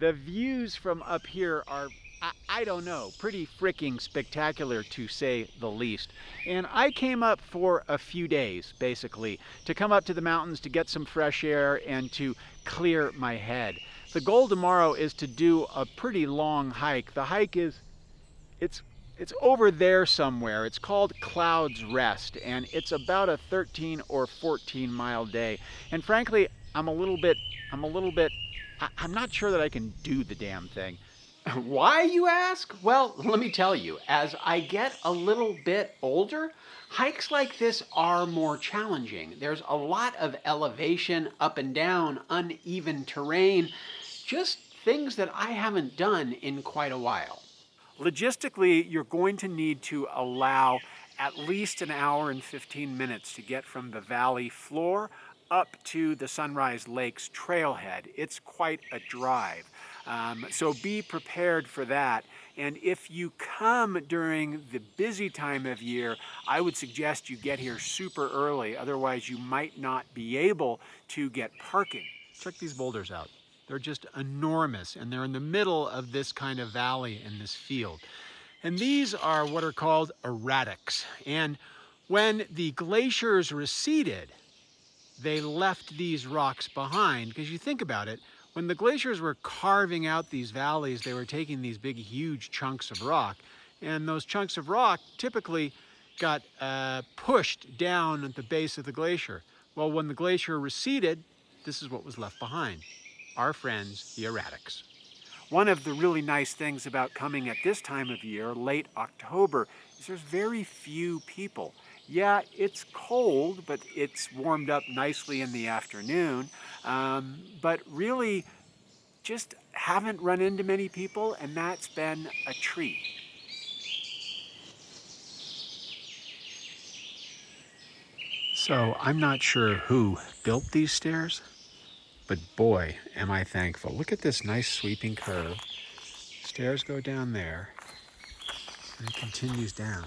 The views from up here are, I don't know, pretty freaking spectacular to say the least. And I came up for a few days, basically, to come up to the mountains to get some fresh air and to clear my head. The goal tomorrow is to do a pretty long hike. The hike is, it's it's over there somewhere. It's called Cloud's Rest, and it's about a 13 or 14 mile day. And frankly, I'm a little bit, I'm not sure that I can do the damn thing. Why, you ask? Well, let me tell you, as I get a little bit older, hikes like this are more challenging. There's a lot of elevation, up and down, uneven terrain, just things that I haven't done in quite a while. Logistically, you're going to need to allow at least an hour and 15 minutes to get from the valley floor up to the Sunrise Lakes trailhead. It's quite a drive. So be prepared for that. And if you come during the busy time of year, I would suggest you get here super early. Otherwise, you might not be able to get parking. Check these boulders out. They're just enormous, and they're in the middle of this kind of valley in this field. And these are what are called erratics. And when the glaciers receded, they left these rocks behind. Because you think about it, when the glaciers were carving out these valleys, they were taking these big, huge chunks of rock. And those chunks of rock typically got pushed down at the base of the glacier. Well, when the glacier receded, this is what was left behind. Our friends, the erratics. One of the really nice things about coming at this time of year, late October, is there's very few people. Yeah, it's cold, but it's warmed up nicely in the afternoon. But really, just haven't run into many people, and that's been a treat. So I'm not sure who built these stairs, but boy, am I thankful. Look at this nice sweeping curve. Stairs go down there and it continues down.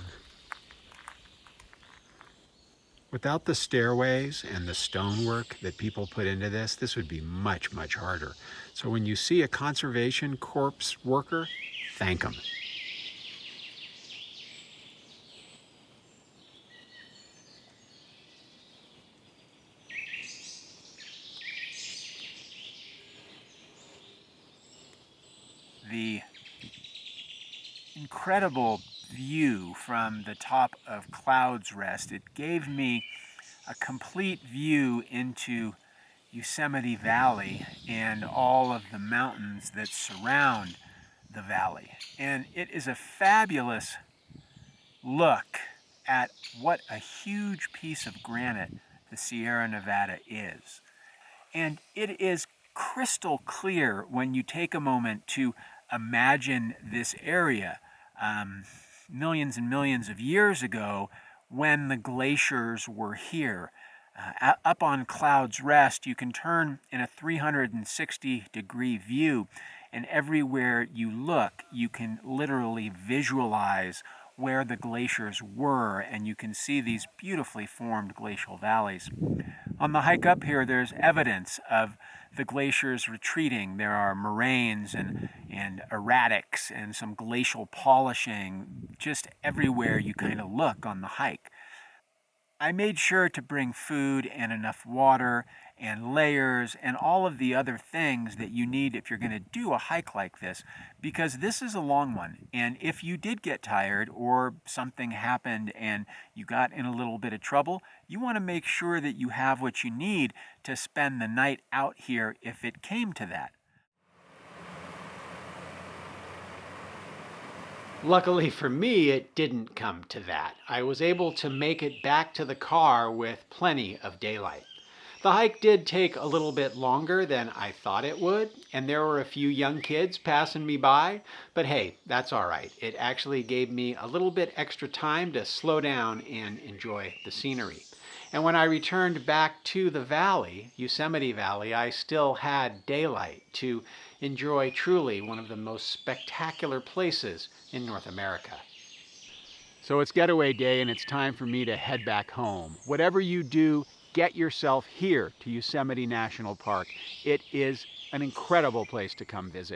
Without the stairways and the stonework that people put into this, this would be much, much harder. So when you see a conservation corps worker, thank them. The incredible view from the top of Cloud's Rest, it gave me a complete view into Yosemite Valley and all of the mountains that surround the valley. And it is a fabulous look at what a huge piece of granite the Sierra Nevada is. And it is crystal clear when you take a moment to imagine this area millions and millions of years ago when the glaciers were here. Up on Cloud's Rest, you can turn in a 360-degree view, and everywhere you look, you can literally visualize where the glaciers were, and you can see these beautifully formed glacial valleys. On the hike up here, there's evidence of the glaciers retreating. There are moraines and erratics and some glacial polishing just everywhere you kind of look on the hike. I made sure to bring food and enough water and layers and all of the other things that you need if you're going to do a hike like this, because this is a long one. And if you did get tired or something happened and you got in a little bit of trouble, you want to make sure that you have what you need to spend the night out here if it came to that. Luckily for me, it didn't come to that. I was able to make it back to the car with plenty of daylight. The hike did take a little bit longer than I thought it would, and there were a few young kids passing me by, but hey, that's all right. It actually gave me a little bit extra time to slow down and enjoy the scenery. And when I returned back to the valley, Yosemite Valley, I still had daylight to enjoy truly one of the most spectacular places in North America. So it's getaway day and it's time for me to head back home. Whatever you do, get yourself here to Yosemite National Park. It is an incredible place to come visit.